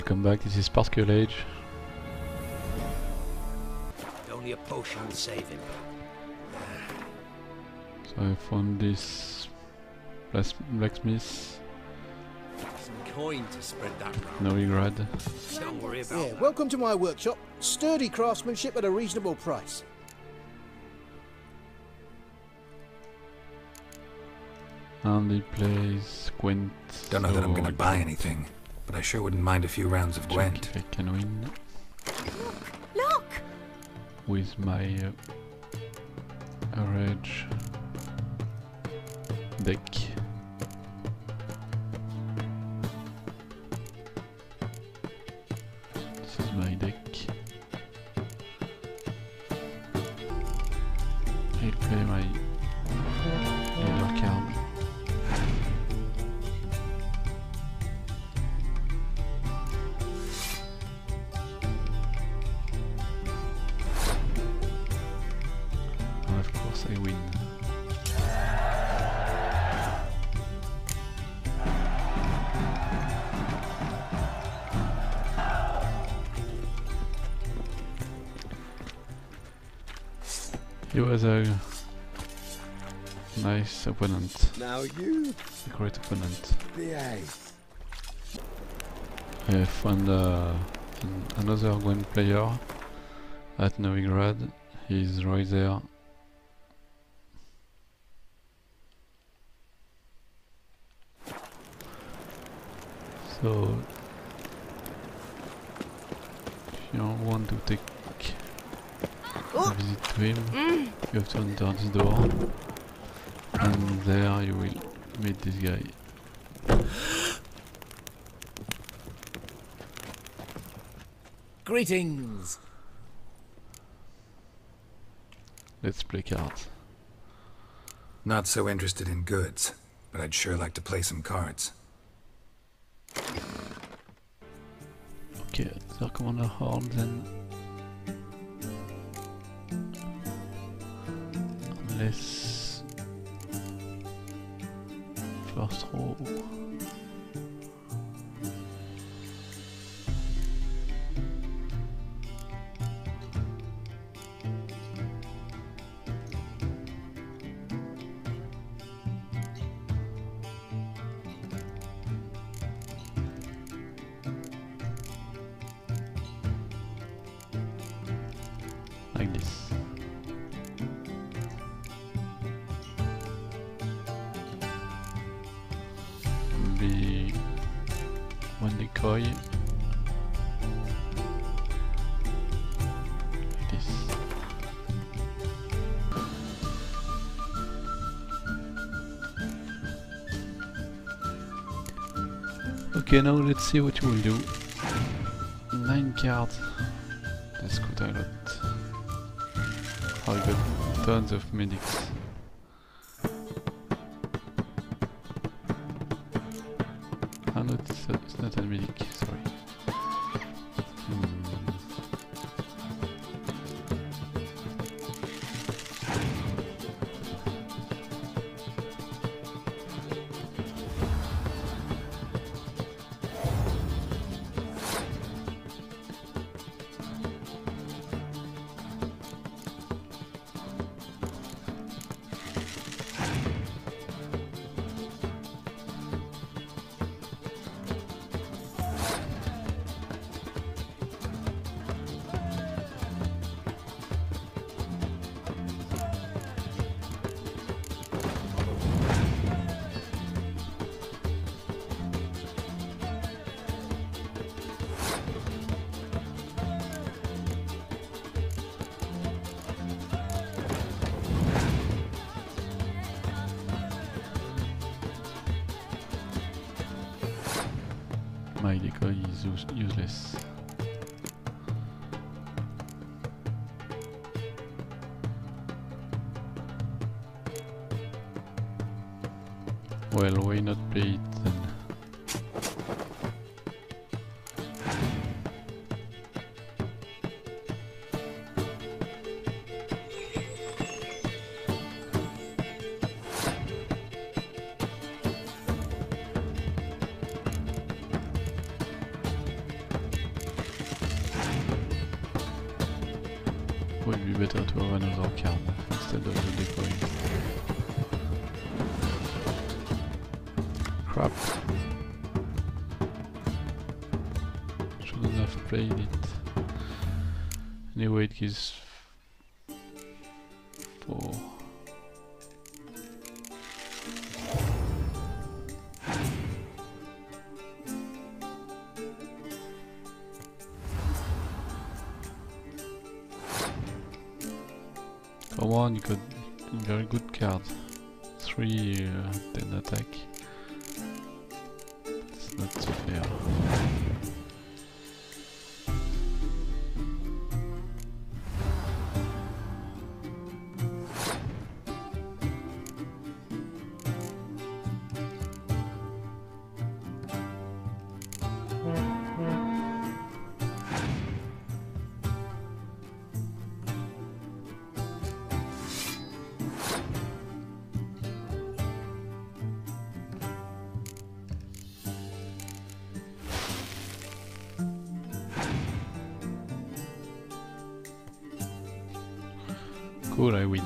Welcome back, this is Particle Age. Only a potion will save him. So I found this blacksmith. Some coin to spread that round. Novigrad. Don't worry about that. Welcome to my workshop. Sturdy craftsmanship at a reasonable price. And he plays Gwent. Don't know that I'm gonna buy anything, but I sure wouldn't mind a few rounds of Gwent. I can win. Look! With my rage deck. This is my deck. I'll play my leader card. And of course I win. He was a nice opponent. Now you A great opponent. behave. I found another Gwent player at Novigrad. He's right there. So if you want to take a visit to him, you have to enter this door, and there you will meet this guy. Greetings. Let's play cards. Not so interested in goods, but I'd sure like to play some cards. Okay, the commander hard then. Unless first row. Like this. Be one decoy. Like this. Okay, now let's see what you will do. 9 cards. That's quite a lot. I got tons of medics. Ah no, it's not a medic, sorry. My decoy is useless. Well, why not play it then? better to have another card instead of the decoy. Crap. Shouldn't have played it. Anyway, it gives 4. Come on, you got a very good card. 3 10 attack. It's not so fair. Cool, I win.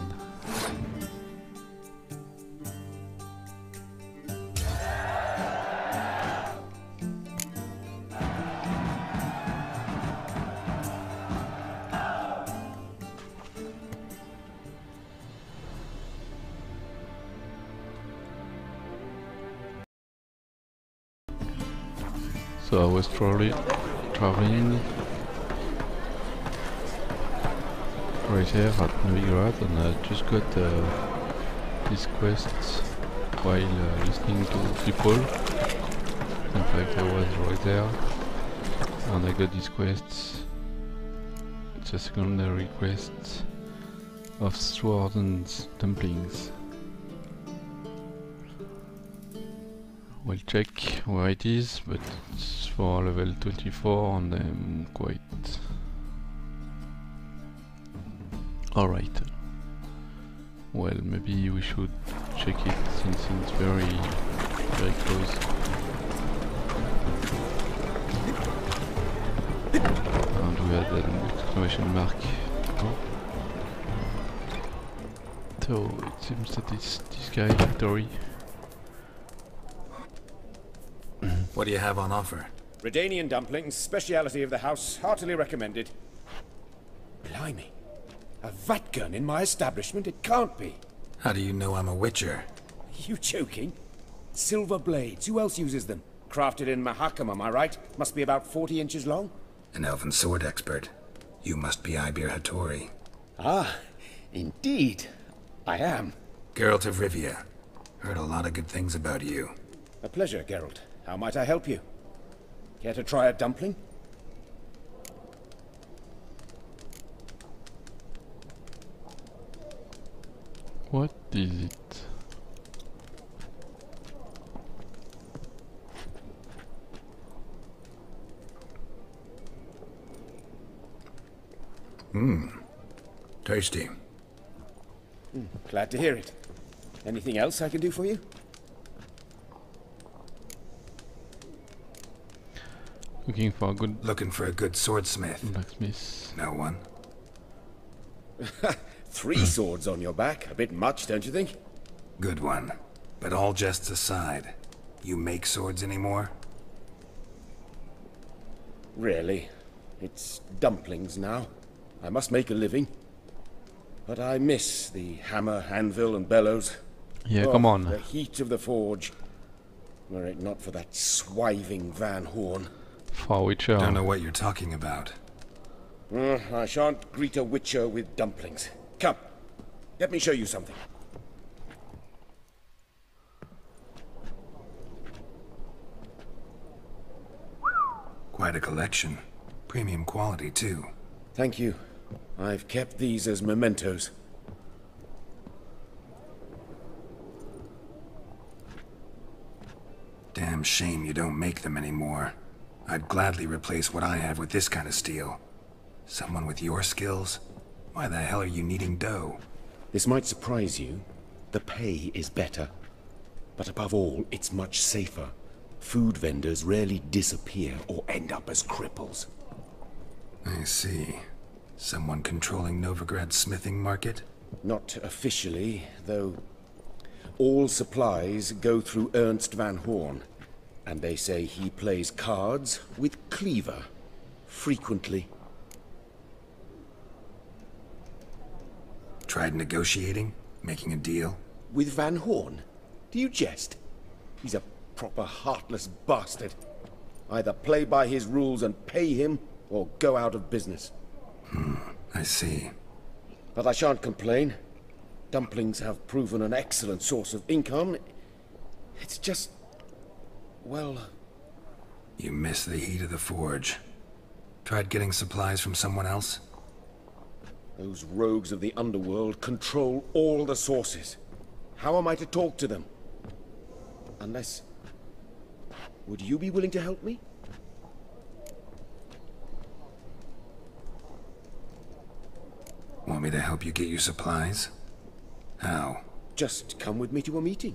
So I was traveling right here at Novigrad, and I just got these quests while listening to people. In fact, I was right there, and I got these quests. It's a secondary quest of swords and dumplings. We'll check where it is, but it's for level 24 and I'm quite... Alright. Well, maybe we should check it since it's very close. And we had an exclamation mark. Oh. So it seems that it's this guy, Victory. What do you have on offer? Redanian dumplings, speciality of the house, heartily recommended. Blimey. A vat gun in my establishment? It can't be. How do you know I'm a witcher? Are you joking? Silver blades, who else uses them? Crafted in Mahakam, am I right? Must be about 40 inches long? An elven sword expert. You must be Ibir Hattori. Ah, indeed. I am. Geralt of Rivia. Heard a lot of good things about you. A pleasure, Geralt. How might I help you? Care to try a dumpling? What is it? Tasty. Glad to hear it. Anything else I can do for you? Looking for a good Looking for a good swordsmith. blacksmith. No one? 3 swords on your back. A bit much, don't you think? Good one. But all jests aside, you make swords anymore? Really? It's dumplings now. I must make a living. But I miss the hammer, anvil, and bellows. Yeah, Oh, come on. The heat of the forge. Were it not for that swiving Van Horn. For Witcher. Don't know what you're talking about. I shan't greet a witcher with dumplings. Come, let me show you something. Quite a collection. Premium quality, too. Thank you. I've kept these as mementos. Damn shame you don't make them anymore. I'd gladly replace what I have with this kind of steel. Someone with your skills? Why the hell are you needing dough? This might surprise you. The pay is better. But above all, it's much safer. Food vendors rarely disappear or end up as cripples. I see. Someone controlling Novigrad's smithing market? Not officially, though all supplies go through Ernst van Horn, and they say he plays cards with Cleaver, frequently. Tried negotiating? Making a deal? With Van Horn? Do you jest? He's a proper heartless bastard. Either play by his rules and pay him, or go out of business. I see. But I shan't complain. Dumplings have proven an excellent source of income. It's just... well... You miss the heat of the forge. Tried getting supplies from someone else? Those rogues of the underworld control all the sources. How am I to talk to them? Unless... would you be willing to help me? Want me to help you get your supplies? How? Just come with me to a meeting.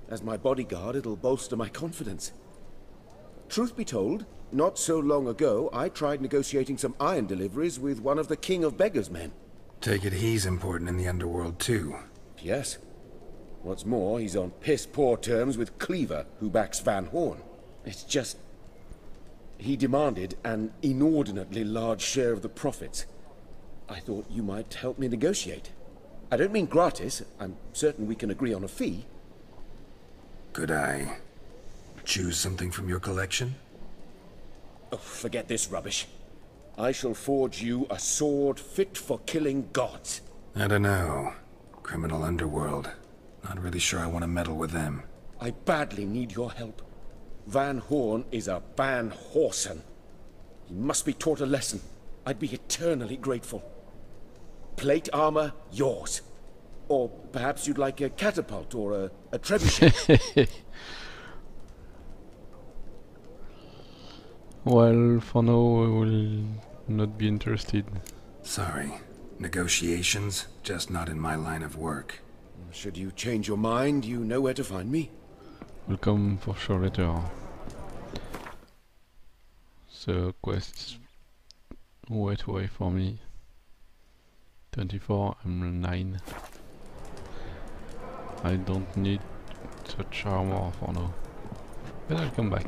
As my bodyguard, it'll bolster my confidence. Truth be told, not so long ago, I tried negotiating some iron deliveries with one of the King of Beggars' men. Take it he's important in the underworld too. Yes. What's more, he's on piss-poor terms with Cleaver, who backs Van Horn. It's just... he demanded an inordinately large share of the profits. I thought you might help me negotiate. I don't mean gratis. I'm certain we can agree on a fee. Could I choose something from your collection? Oh, forget this rubbish. I shall forge you a sword fit for killing gods. I don't know. Criminal underworld. Not really sure I want to meddle with them. I badly need your help. Van Horn is a Van Horsen. He must be taught a lesson. I'd be eternally grateful. Plate armor, yours. Or perhaps you'd like a catapult or a trebuchet. Well, for now I will not be interested. Sorry. Negotiations, just not in my line of work. Should you change your mind, you know where to find me. Will come for sure later. So quests wait away for me. 24, I'm 9. I don't need such armor for now. But I'll come back.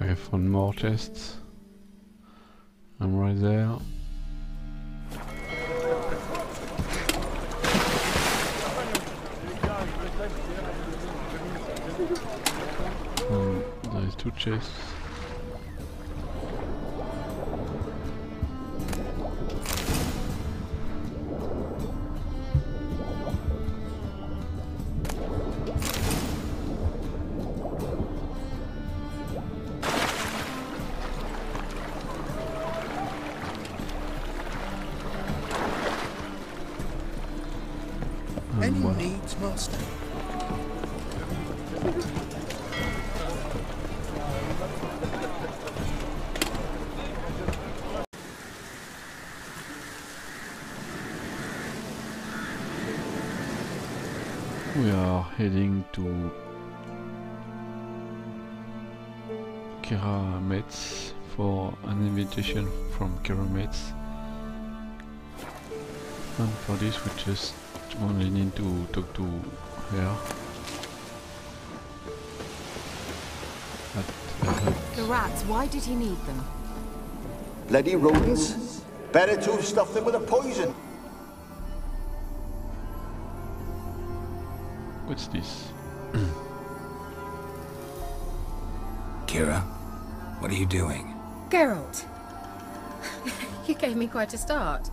I found more chests. I'm right there. There's 2 chests. Any needs, master? We are heading to Kira Metz for an invitation from Kira Metz. And for this we just only need to talk to her. The rats, why did he need them? Bloody rodents. Better to have stuffed them with a poison. What's this? Kira, what are you doing? Geralt. You gave me quite a start.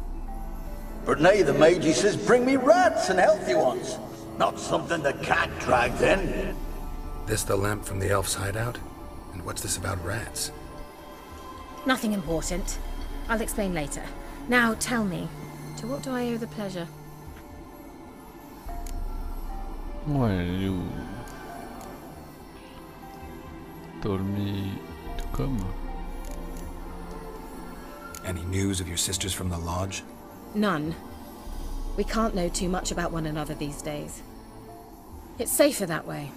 But now the mage says bring me rats and healthy ones. Not something the cat dragged in. This the lamp from the elf's hideout? And what's this about rats? Nothing important. I'll explain later. Now tell me, to what do I owe the pleasure? Well, you told me to come. Any news of your sisters from the lodge? None. We can't know too much about one another these days. It's safer that way.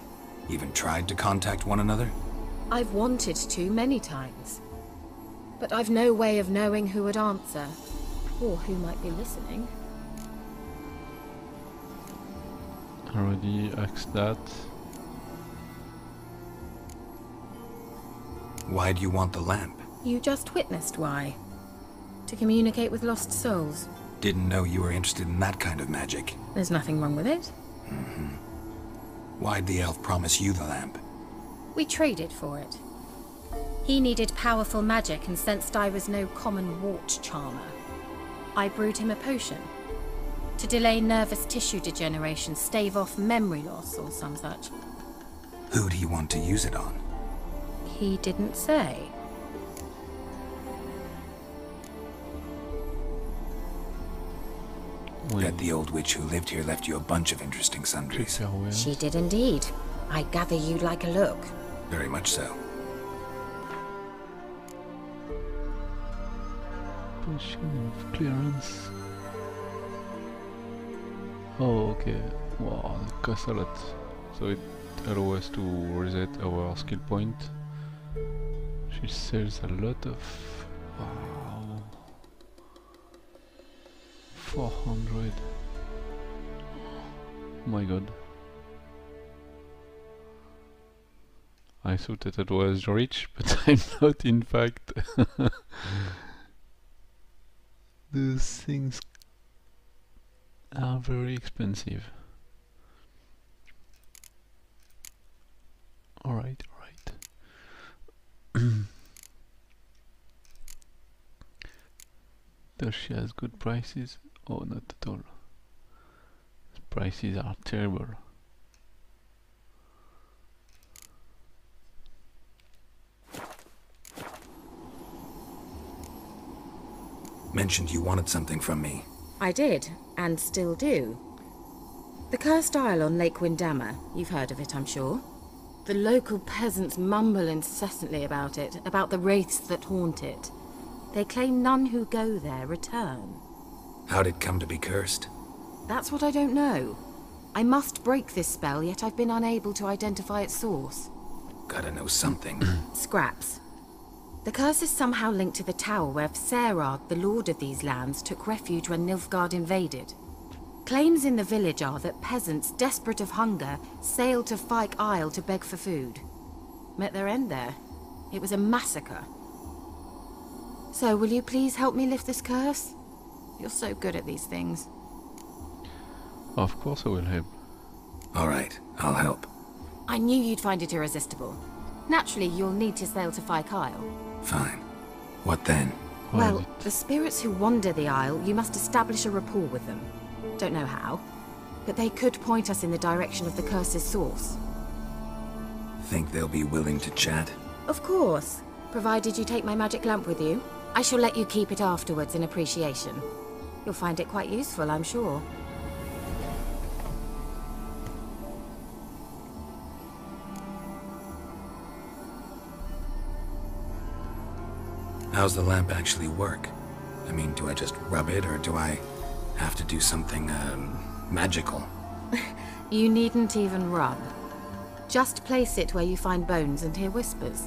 Even tried to contact one another? I've wanted to many times. But I've no way of knowing who would answer, or who might be listening. Already asked that. Why do you want the lamp? You just witnessed why. To communicate with lost souls. Didn't know you were interested in that kind of magic. There's nothing wrong with it. Why'd the elf promise you the lamp? We traded for it. He needed powerful magic and sensed I was no common wart charmer. I brewed him a potion. To delay nervous tissue degeneration, stave off memory loss or some such. Who'd he want to use it on? He didn't say. Bet the old witch who lived here left you a bunch of interesting sundries. She did indeed. I gather you'd like a look. Very much so. Potion of clearance. Oh, okay. Wow, it costs a lot. So it allows us to reset our skill point. She sells a lot of... Wow. 400. Oh my god. I thought that it was rich, but I'm not in fact. Those things are very expensive. Alright, alright. Does she has good prices? Oh, not at all. The prices are terrible. Mentioned you wanted something from me. I did, and still do. The Cursed Isle on Lake Windammer. You've heard of it, I'm sure. The local peasants mumble incessantly about it, about the wraiths that haunt it. They claim none who go there return. How'd it come to be cursed? That's what I don't know. I must break this spell, yet I've been unable to identify its source. Gotta know something. Scraps. The curse is somehow linked to the tower where Serad, the lord of these lands, took refuge when Nilfgaard invaded. Claims in the village are that peasants, desperate of hunger, sailed to Fyke Isle to beg for food. Met their end there. It was a massacre. So, will you please help me lift this curse? You're so good at these things. Of course I will help. Alright, I'll help. I knew you'd find it irresistible. Naturally, you'll need to sail to Fyke Isle. Fine. What then? Well, the spirits who wander the Isle, you must establish a rapport with them. Don't know how, but they could point us in the direction of the curse's source. Think they'll be willing to chat? Of course, provided you take my magic lamp with you. I shall let you keep it afterwards in appreciation. You'll find it quite useful, I'm sure. How's the lamp actually work? I mean, do I just rub it, or do I have to do something, magical? You needn't even rub. Just place it where you find bones and hear whispers.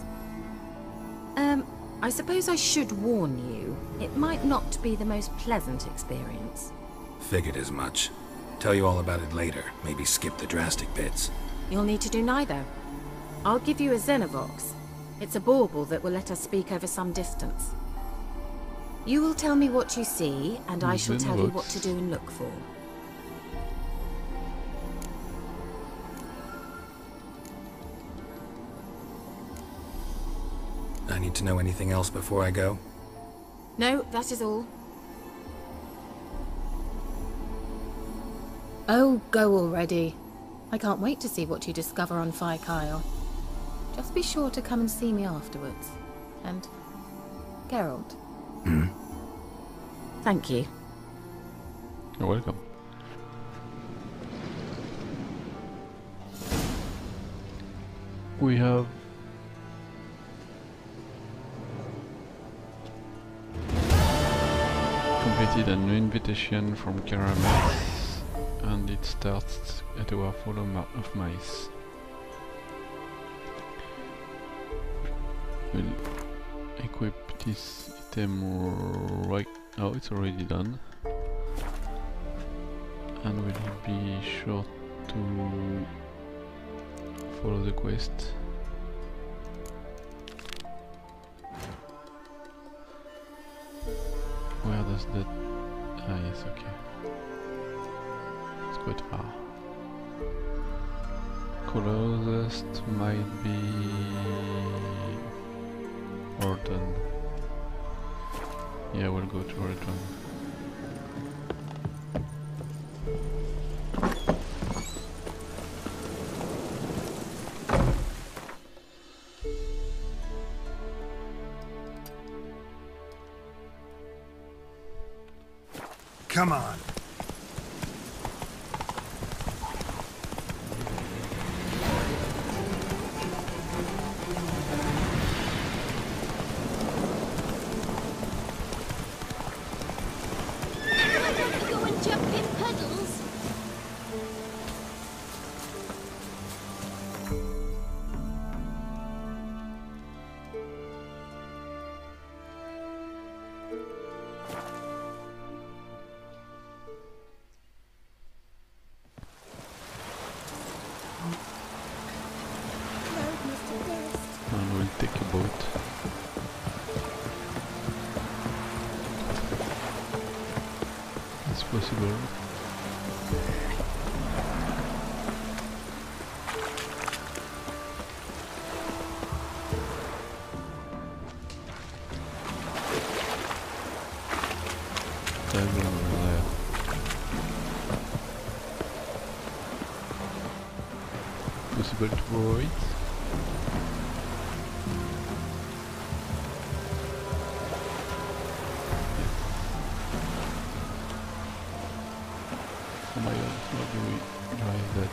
I suppose I should warn you, it might not be the most pleasant experience. Figured as much. Tell you all about it later, maybe skip the drastic bits. You'll need to do neither. I'll give you a Xenovox. It's a bauble that will let us speak over some distance. You will tell me what you see, and I shall tell you what to do and look for. I need to know anything else before I go? No, that is all. Oh, go already. I can't wait to see what you discover on Fyke Isle. Just be sure to come and see me afterwards. And... Geralt. Thank you. You're welcome. We have... completed a new invitation from Karamex, and it starts a tower full of mice. We'll equip this item right... Oh, it's already done. And we'll be sure to follow the quest. Where does that... Ah yes, okay. It's quite far. Closest might be... Orton. Yeah, we'll go to Orton. Come on. Go and jump in puddles. And we'll take a boat. It's possible. Dive over there. Possible to borrow it? Oh my god, how do we drive that?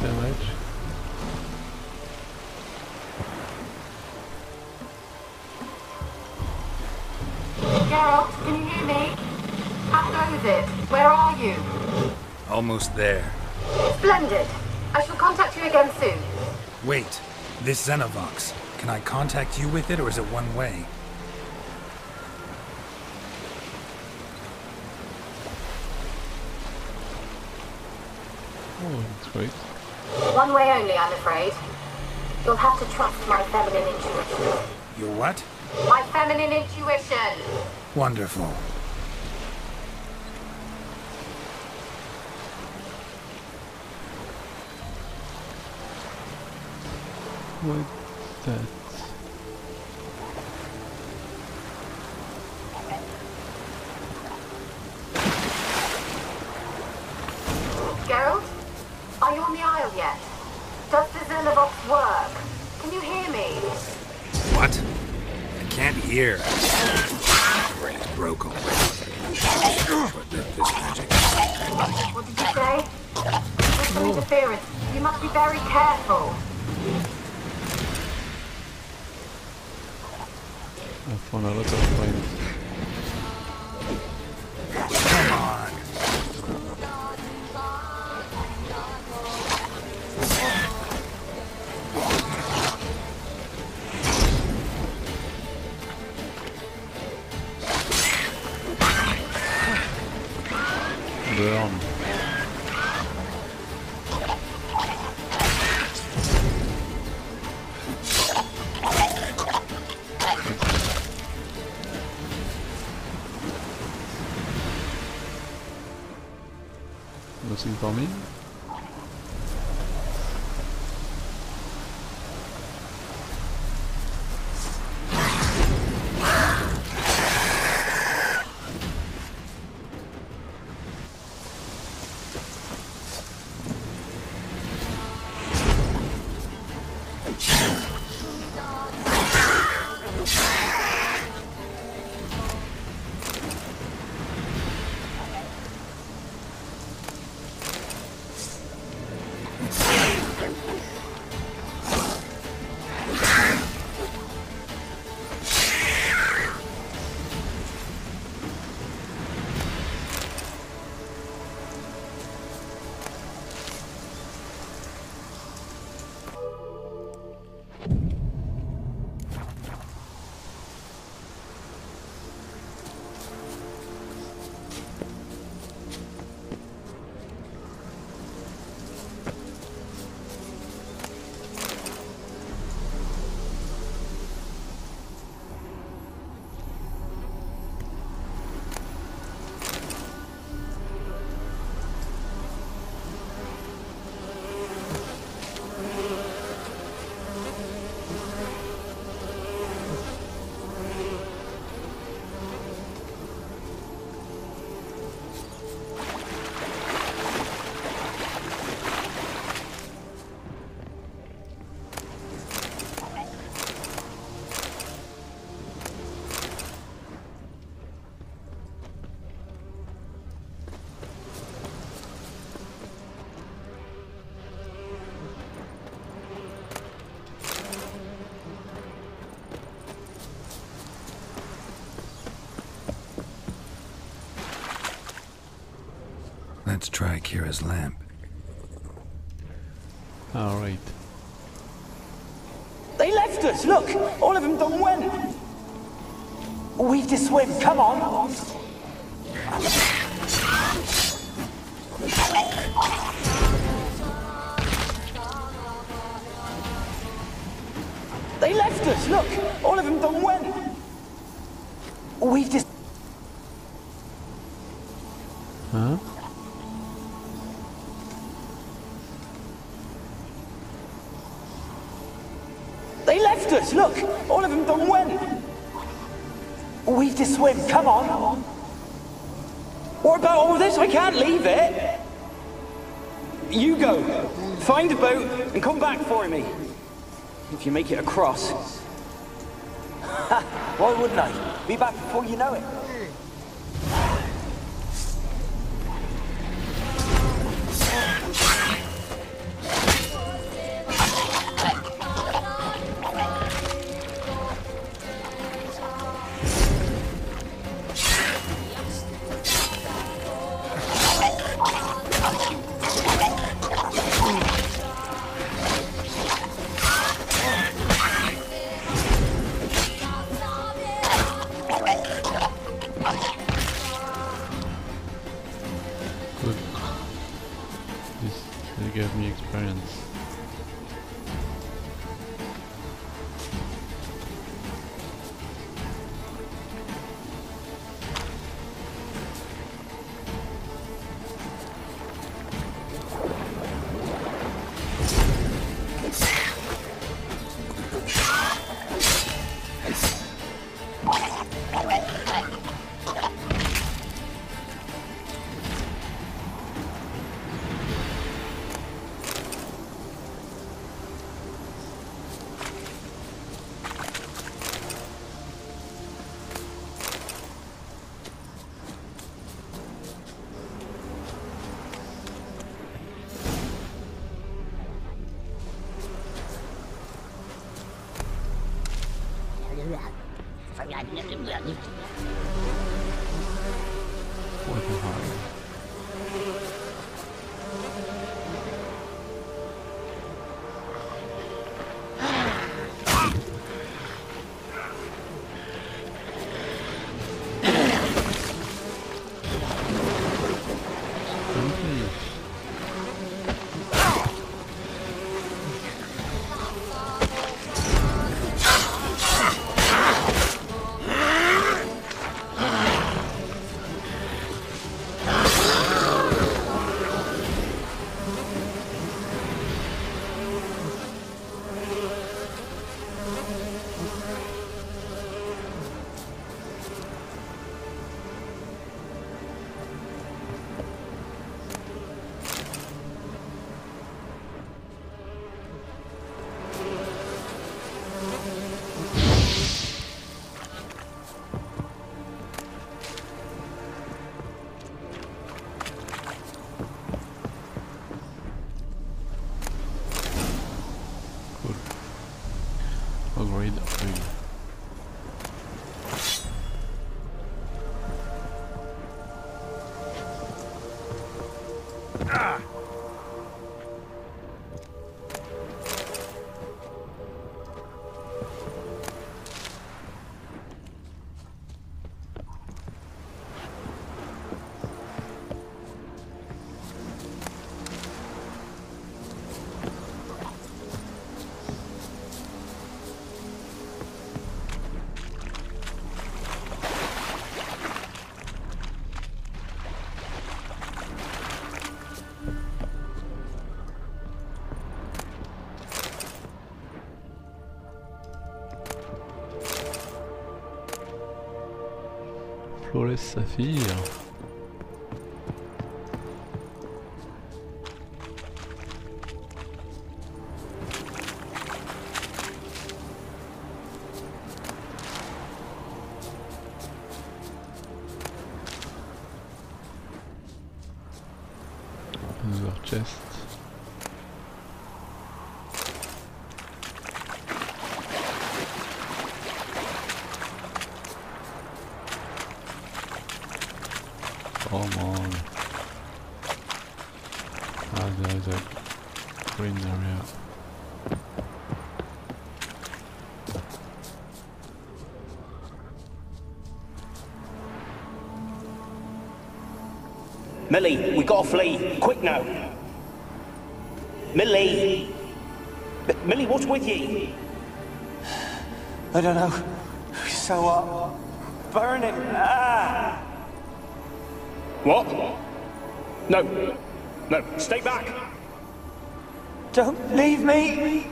Damage? Geralt, can you hear me? How goes it? Where are you? Almost there. Splendid. I shall contact you again soon. Wait, this Xenovox. Can I contact you with it, or is it one way? Oh, that's great. One way only, I'm afraid. You'll have to trust my feminine intuition. Your what? My feminine intuition! Wonderful. What's that? Geralt? Are you on the Isle yet? Does the Xenovox work? Can you hear me? What? I can't hear. It's broke already. But let this magic. What did you say? There's some interference. You must be very careful. I found a lot of friends. Come on. Burn. Nothing for me? Let's try Kira's lamp. Alright. They left us, look! All of them done went! We've to swim, come on! They left us, look! All of them done went! We've just... Huh? They left us, look! All of them done went! We've to swim, come on! What about all this? I can't leave it! You go. Find a boat and come back for me. If you make it across. Why wouldn't I? Be back before you know it. Good. This gave me experience. What a hard. Upgrade oil. Flawless Saphir. Another chest. Come on. Ah, there is a green area. Millie, we gotta flee. Quick now. Millie! Millie, what's with you? I don't know. So, burning. Ah! What? No. No, stay back. Don't leave me.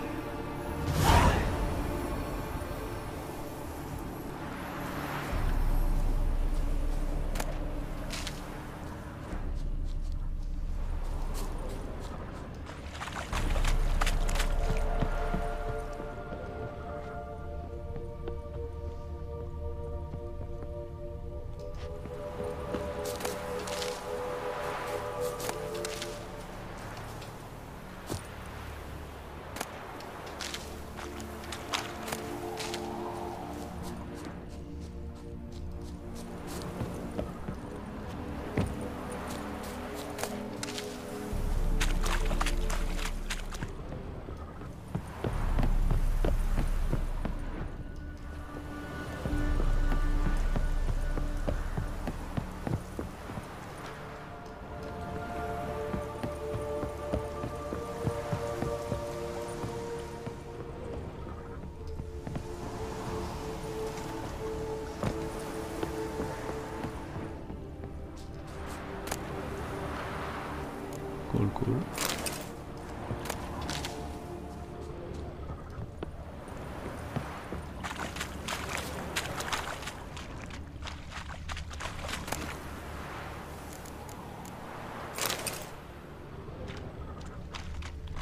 Cool.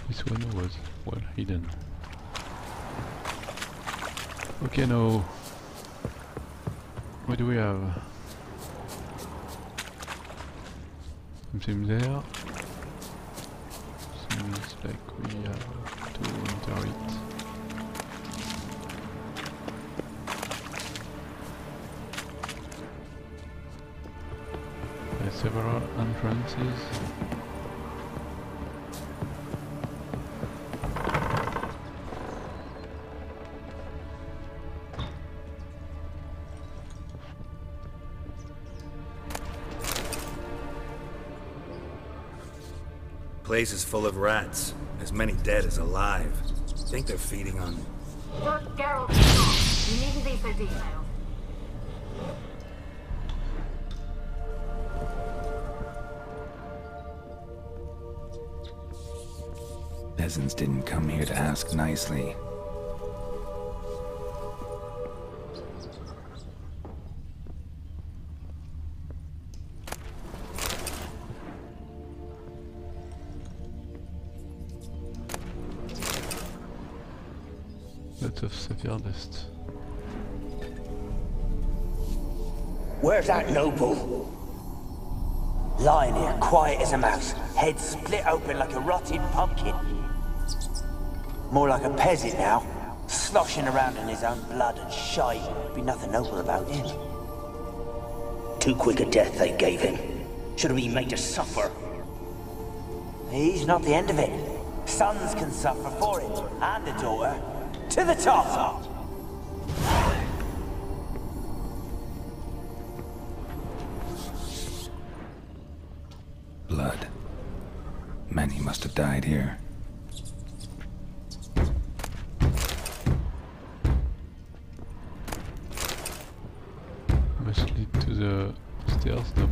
This one was well hidden. Okay, now what do we have? Something there. Seems like we have to enter it. There are several entrances. Place is full of rats. As many dead as alive. Think they're feeding on... Geralt, you needn't be so detailed. Peasants didn't come here to ask nicely. Lots of severe dust. Where's that noble? Lying here, quiet as a mouse, head split open like a rotted pumpkin. More like a peasant now, sloshing around in his own blood and shite. Be nothing noble about him. Too quick a death they gave him. Should have been made to suffer. He's not the end of it. Sons can suffer for it, and a daughter. To the top! Blood. Many must have died here. Must lead to the stairs, nope.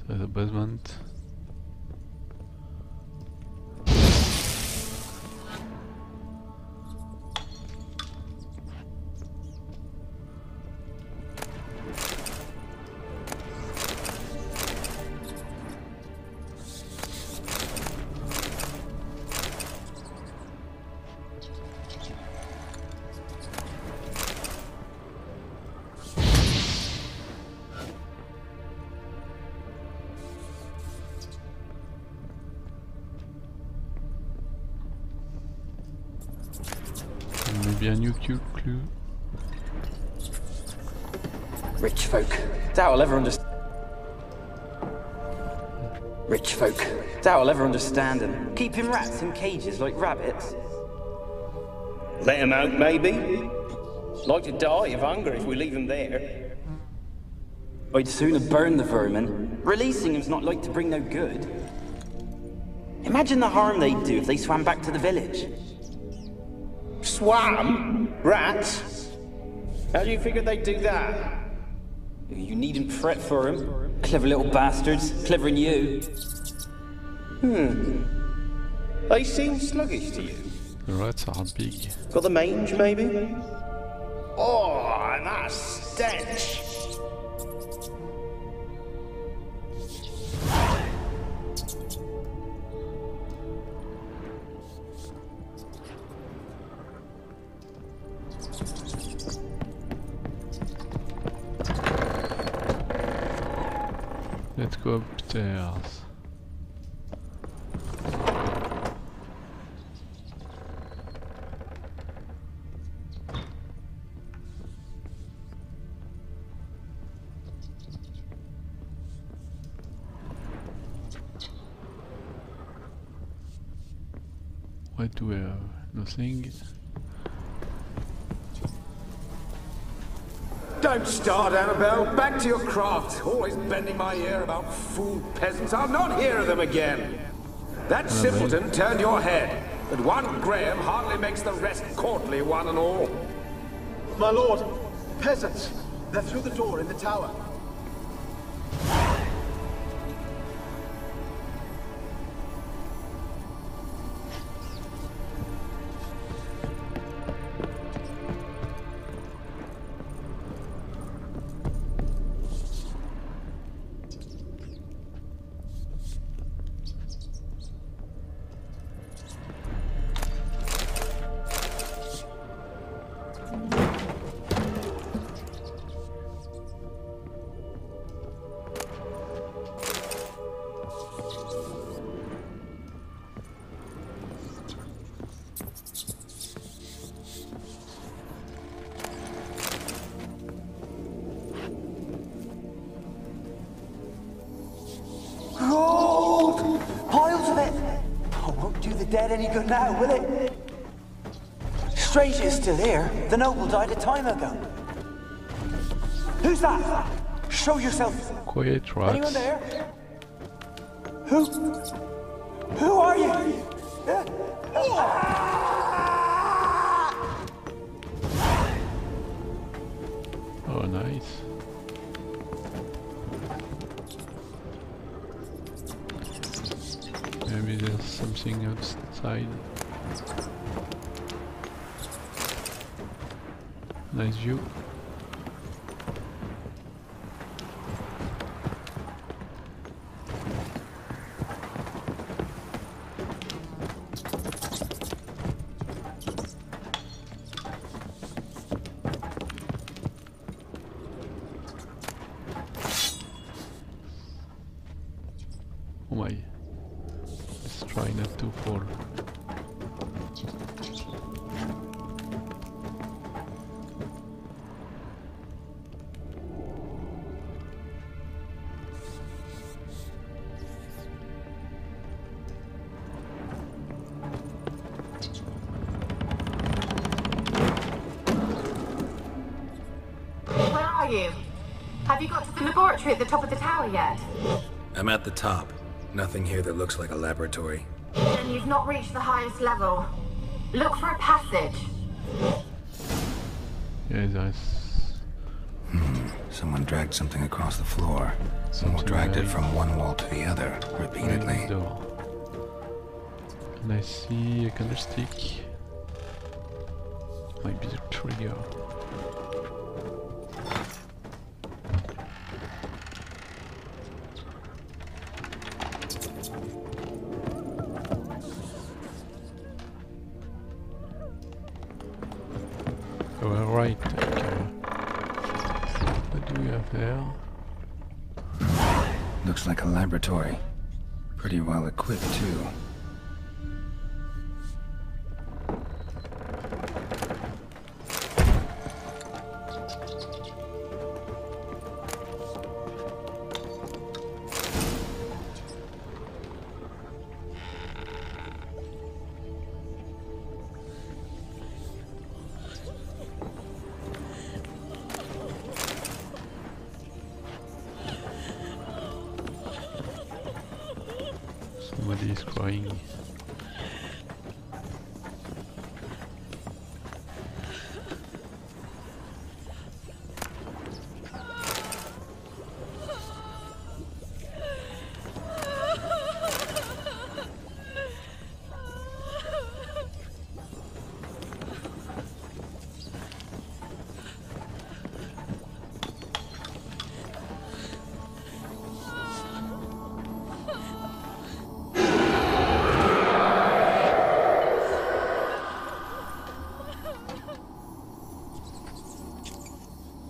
So the basement. Maybe a new clue. Rich folk. Doubt I'll ever understand. Rich folk. Doubt I'll ever understand them. Keeping rats in cages like rabbits. Let them out, maybe. Like to die of hunger if we leave them there. I'd sooner burn the vermin. Releasing them's not like to bring no good. Imagine the harm they'd do if they swam back to the village. Swam? Rats? How do you figure they'd do that? You needn't fret for them. Clever little bastards. Clever than you. They seem sluggish to you. The rats are big. Got the mange, maybe? Oh, and that stench! Let's go upstairs. What do we have? Nothing. Don't start, Annabel. Back to your craft. Always bending my ear about fool peasants. I'll not hear of them again. That simpleton turned your head, but one Graham hardly makes the rest courtly, one and all. My lord, peasants. They're through the door in the tower. Dead any good now, will it? Strange it's still here. The noble died a time ago. Who's that? Show yourself. Quiet, rats. Anyone there? Who are you? Oh, nice. Maybe there's something outside. Nice view. Oh my. Try not to fall. Where are you? Have you got to the laboratory at the top of the tower yet? I'm at the top. Nothing here that looks like a laboratory. Then you've not reached the highest level. Look for a passage. Yeah, that's... Someone dragged something across the floor. Someone dragged it from one wall to the other, repeatedly. And I see a candlestick. Might be the trigger. Right. What do we have there? Looks like a laboratory. Pretty well equipped, too. Somebody is crying.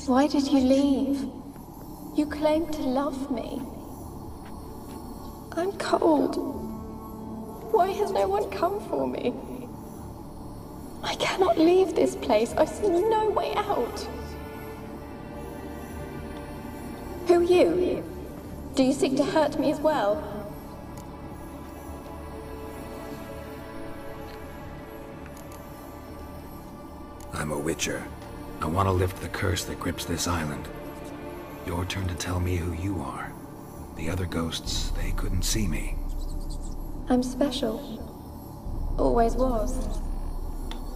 Why did you leave? You claimed to love me. I'm cold. Why has no one come for me? I cannot leave this place. I see no way out. Who are you? Do you seek to hurt me as well? I'm a witcher. I want to lift the curse that grips this island. Your turn to tell me who you are. The other ghosts, they couldn't see me. I'm special. Always was.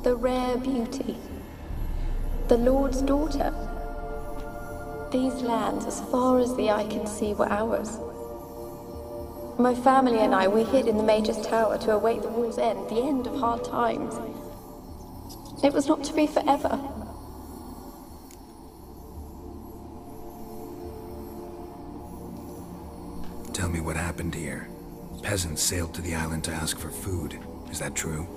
The rare beauty. The Lord's daughter. These lands, as far as the eye can see, were ours. My family and I, we hid in the Mage's Tower to await the war's end, the end of hard times. It was not to be forever. Tell me what happened here. Peasants sailed to the island to ask for food. Is that true?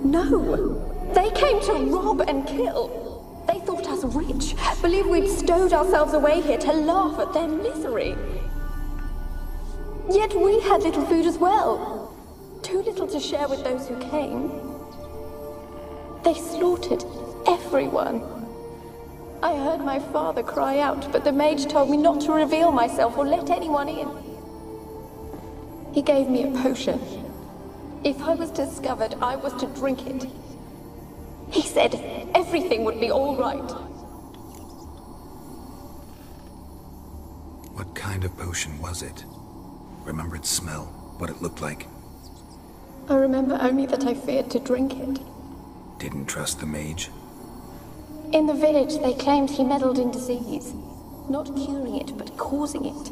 No! They came to rob and kill. They thought us rich, believed we'd stowed ourselves away here to laugh at their misery. Yet we had little food as well. Too little to share with those who came. They slaughtered everyone. I heard my father cry out, but the mage told me not to reveal myself or let anyone in. He gave me a potion. If I was discovered, I was to drink it. He said everything would be all right. What kind of potion was it? Remember its smell? What it looked like? I remember only that I feared to drink it. Didn't trust the mage? In the village, they claimed he meddled in disease. Not curing it, but causing it.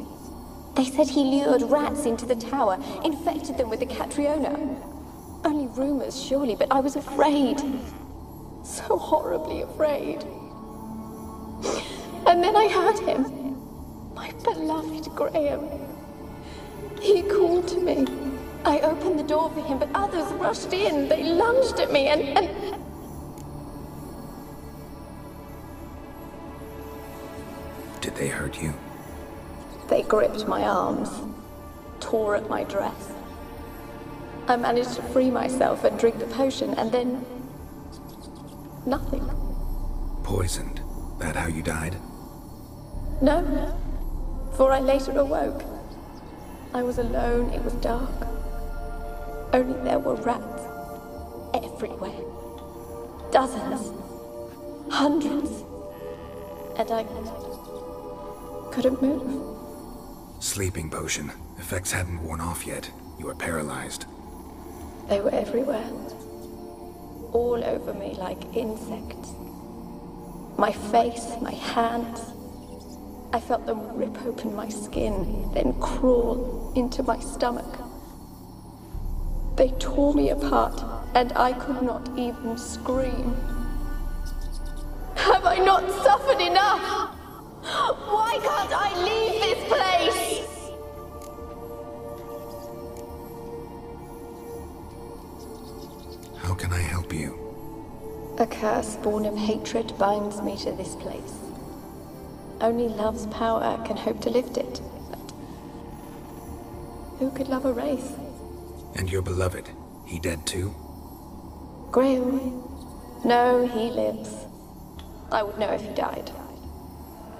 They said he lured rats into the tower, infected them with the Catriona. Only rumors, surely, but I was afraid. So horribly afraid. And then I heard him. My beloved Graham. He called to me. I opened the door for him, but others rushed in. They lunged at me and... Did they hurt you? They gripped my arms, tore at my dress. I managed to free myself and drink the potion, and then... nothing. Poisoned? That how you died? No, for I later awoke. I was alone, it was dark. Only there were rats. Everywhere. Dozens. Hundreds. And I couldn't move. Sleeping potion. Effects hadn't worn off yet. You were paralyzed. They were everywhere. All over me like insects. My face, my hands. I felt them rip open my skin, then crawl into my stomach. They tore me apart, and I could not even scream. Have I not suffered enough? Why can't I leave this place? How can I help you? A curse born of hatred binds me to this place. Only love's power can hope to lift it. But who could love a wraith? And your beloved, he dead too? Graham? No, he lives. I would know if he died.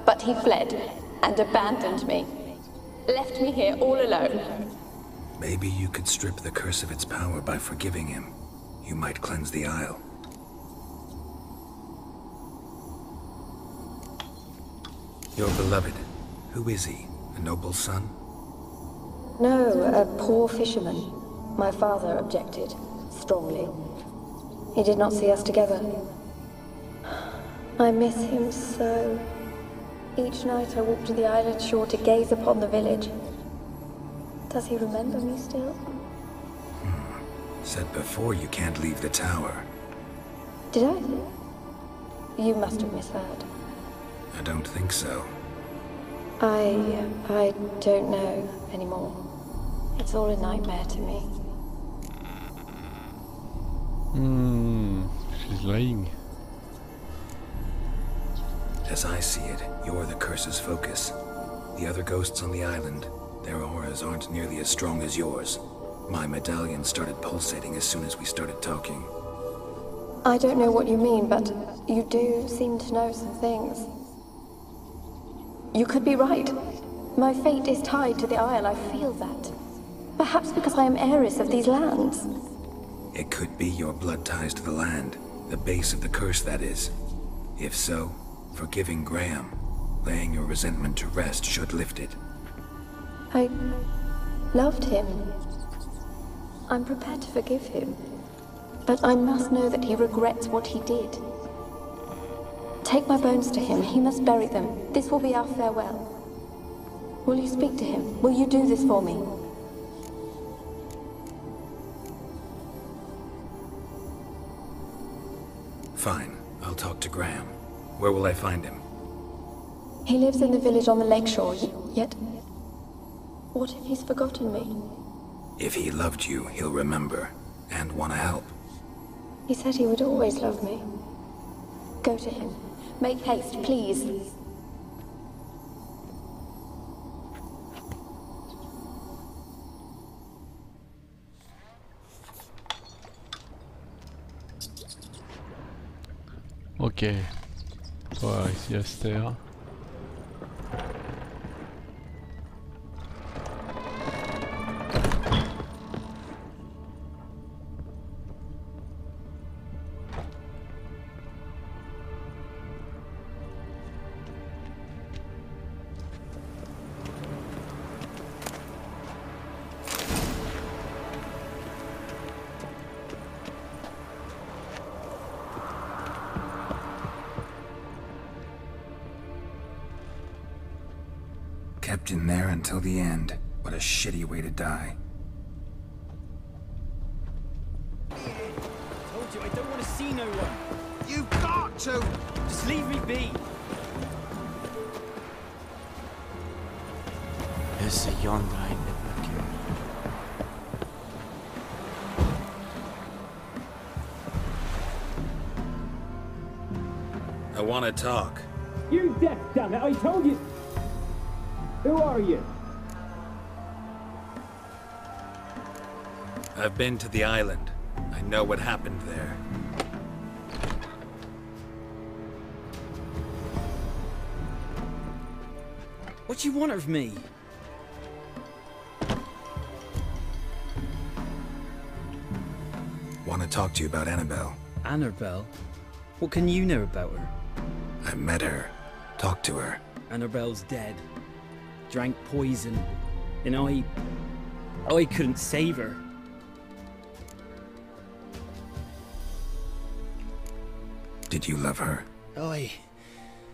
But he fled and abandoned me. Left me here all alone. Maybe you could strip the curse of its power by forgiving him. You might cleanse the Isle. Your beloved, who is he? A noble son? No, a poor fisherman. My father objected, strongly. He did not see us together. I miss him so. Each night I walk to the island shore to gaze upon the village. Does he remember me still? Said before you can't leave the tower. Did I? You must have misheard. I don't think so. I don't know anymore. It's all a nightmare to me. She's lying. As I see it, you're the curse's focus. The other ghosts on the island, their auras aren't nearly as strong as yours. My medallion started pulsating as soon as we started talking. I don't know what you mean, but you do seem to know some things. You could be right. My fate is tied to the Isle, I feel that. Perhaps because I am heiress of these lands. It could be your blood ties to the land, the base of the curse, that is. If so, forgiving Graham, laying your resentment to rest should lift it. I loved him. I'm prepared to forgive him. But I must know that he regrets what he did. Take my bones to him. He must bury them. This will be our farewell. Will you speak to him? Will you do this for me? Fine. I'll talk to Graham. Where will I find him? He lives in the village on the lakeshore, yet... What if he's forgotten me? If he loved you, he'll remember, and want to help. He said he would always love me. Go to him. Make haste, please. Ok. Toi, ici Aster. Kept in there until the end. What a shitty way to die. Told you I don't want to see no one. You've got to! Just leave me be. There's a yonder I never killed. I want to talk. You deaf, damn it! I told you! Who are you? I've been to the island. I know what happened there. What do you want of me? Want to talk to you about Annabel. Annabel? What can you know about her? I met her. Talked to her. Annabel's dead. Drank poison. And I couldn't save her. Did you love her?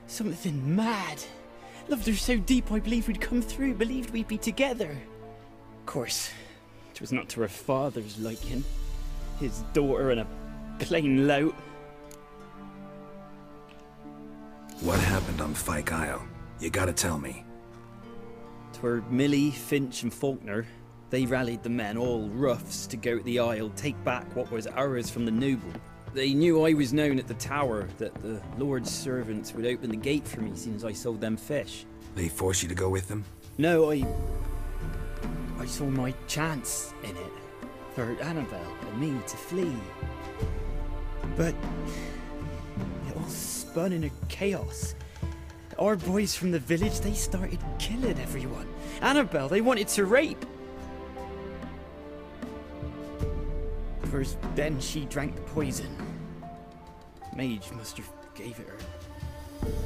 Something mad. Loved her so deep I believed we'd come through, believed we'd be together. Of course, it was not to her father's liking. His daughter and a plain lout. What happened on Fyke Isle? You gotta tell me. 'Twere Millie, Finch and Faulkner. They rallied the men, all roughs, to go to the Isle, take back what was ours from the noble. They knew I was known at the tower, that the Lord's servants would open the gate for me as soon as I sold them fish. They forced you to go with them? No, I saw my chance in it. For Annabel and me to flee. But it all spun in a chaos. Our boys from the village, they started killing everyone. Annabel, they wanted to rape. First, then she drank the poison. Mage must have gave it her.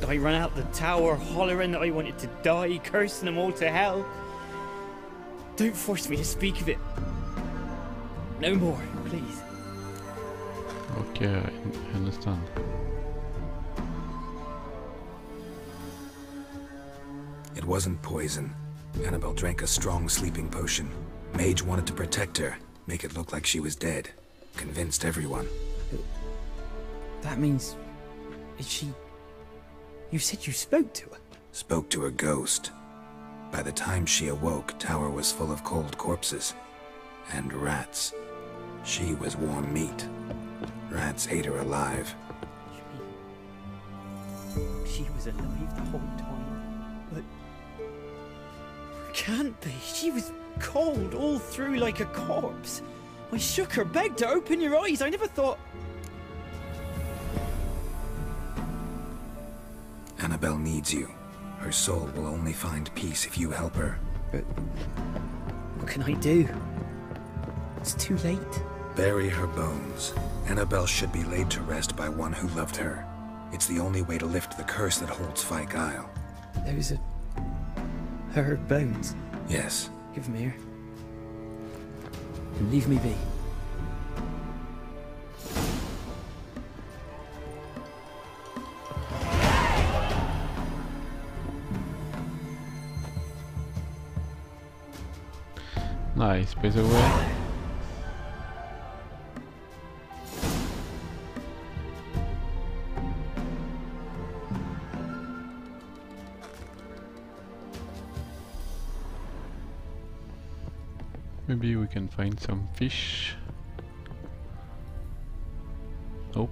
I ran out the tower hollering that I wanted to die, cursing them all to hell. Don't force me to speak of it. No more, please. Okay, I understand. It wasn't poison. Annabel drank a strong sleeping potion. Mage wanted to protect her, make it look like she was dead. Convinced everyone. That means... Is she... You said you spoke to her? Spoke to a ghost. By the time she awoke, Tower was full of cold corpses. And rats. She was warm meat. Rats ate her alive. She was alive the whole time? But... Can't be. She was cold all through like a corpse. I shook her, begged her, open your eyes. I never thought... Annabel needs you. Her soul will only find peace if you help her. But... What can I do? It's too late. Bury her bones. Annabel should be laid to rest by one who loved her. It's the only way to lift the curse that holds Fyke Isle. Those are... her bones? Yes. Give them here. And leave me be. Nice, by the way. Maybe we can find some fish. Nope.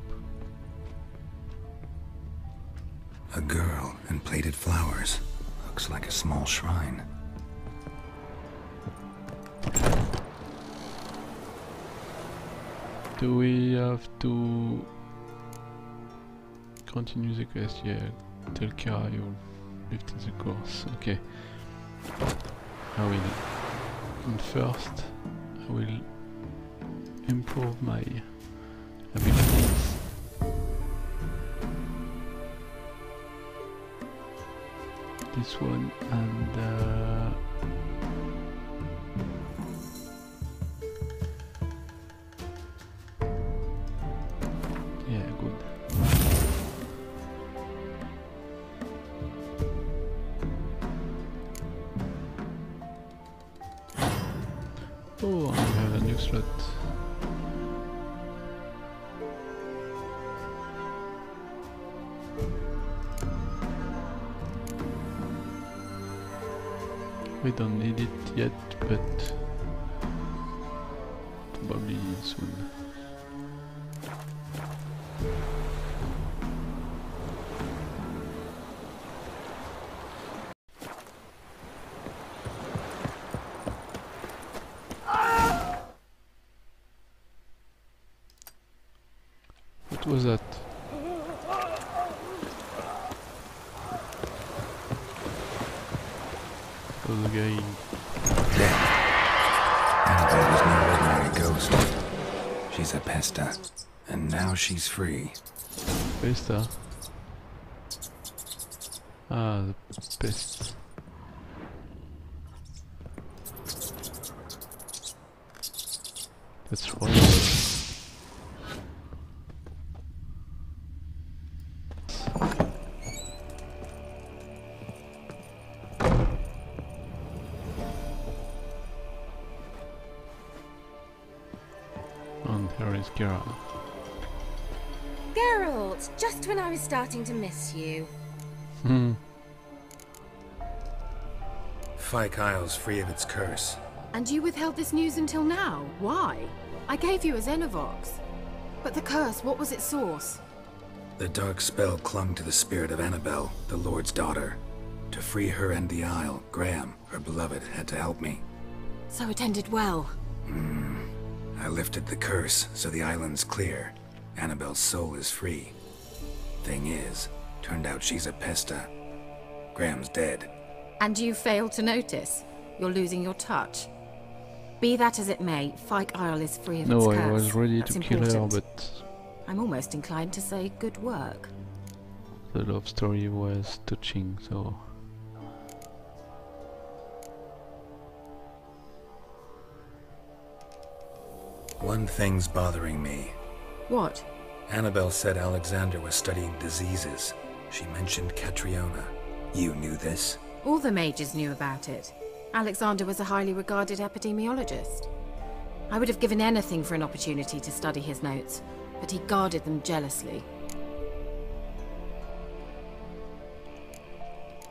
A girl and plated flowers. Looks like a small shrine. Do we have to continue the quest? Yeah, tell Kara you'll lift the course. Okay. I will. And first, I will improve my abilities. This one and yeah, good. Oh, I have a new slot. We don't need it yet, but probably soon. What was that? It was a guy. Annabel was no ordinary ghost. She's a pesta, and now she's free. Pesta? Ah, the pest. That's right. And here is Geralt. Geralt, just when I was starting to miss you. Fyke Isle's free of its curse. And you withheld this news until now? Why? I gave you a Xenovox. But the curse, what was its source? The dark spell clung to the spirit of Annabel, the Lord's daughter. To free her and the Isle, Graham, her beloved, had to help me. So it ended well. I lifted the curse, so the island's clear. Annabel's soul is free. Thing is, turned out she's a pesta. Graham's dead. And you failed to notice? You're losing your touch. Be that as it may, Fyke Isle is free of its curse. No, I was ready That's to kill her, important. but I'm almost inclined to say good work. the love story was touching, so... One thing's bothering me. What? Annabel said Alexander was studying diseases. She mentioned Catriona. You knew this? All the mages knew about it. Alexander was a highly regarded epidemiologist. I would have given anything for an opportunity to study his notes, but he guarded them jealously.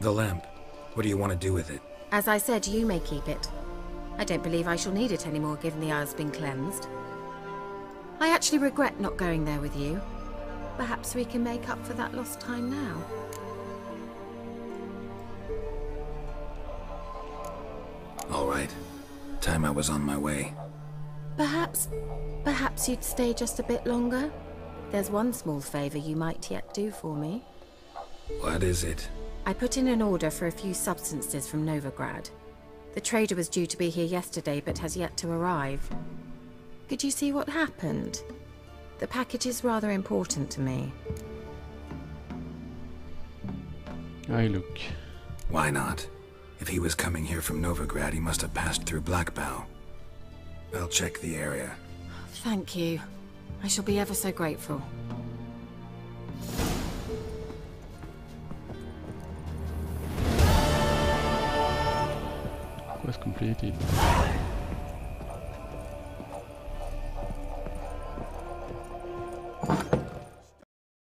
The lamp. What do you want to do with it? As I said, you may keep it. I don't believe I shall need it anymore, given the Isle's been cleansed. I actually regret not going there with you. Perhaps we can make up for that lost time now. All right. Time I was on my way. Perhaps you'd stay just a bit longer? There's one small favor you might yet do for me. What is it? I put in an order for a few substances from Novigrad. The trader was due to be here yesterday, but has yet to arrive. Could you see what happened? The package is rather important to me. I look. Why not? If he was coming here from Novigrad, he must have passed through Blackbow. I'll check the area. Thank you. I shall be ever so grateful. Quest completed.